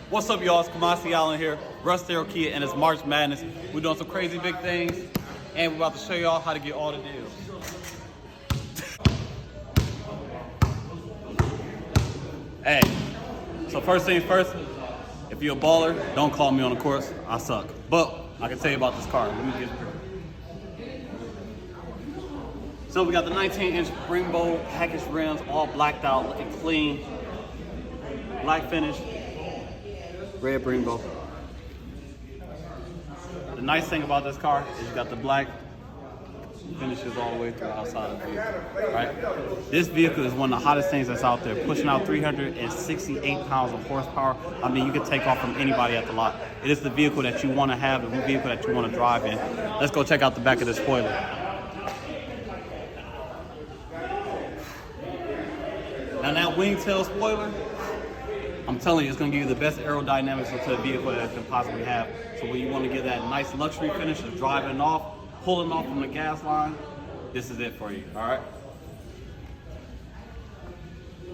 What's up, y'all? It's Kamasi Allen here, Russ Darrow Kia, and it's March Madness. We're doing some crazy big things, and we're about to show y'all how to get all the deals. Hey, so first things first, if you're a baller, don't call me on the course. I suck. But I can tell you about this car. Let me get it. So we got the 19-inch rainbow package rims, all blacked out, looking clean. Black finish, red rainbow. The nice thing about this car is you got the black finishes all the way through the outside of the vehicle, right? This vehicle is one of the hottest things that's out there, pushing out 368 pounds of horsepower. I mean, you can take off from anybody at the lot. It is the vehicle that you want to have, the vehicle that you want to drive in. Let's go check out the back of the spoiler. Now that wingtail spoiler, I'm telling you, it's going to give you the best aerodynamics into the vehicle that it can possibly have. So when you want to get that nice luxury finish of driving off, pulling off from the gas line, this is it for you, all right?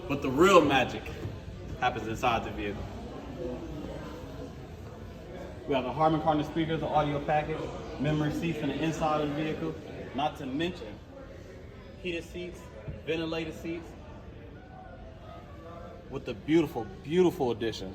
But the real magic happens inside the vehicle. We have the Harman Kardon speakers, the audio package, memory seats in the inside of the vehicle, not to mention heated seats, ventilated seats, with the beautiful, beautiful addition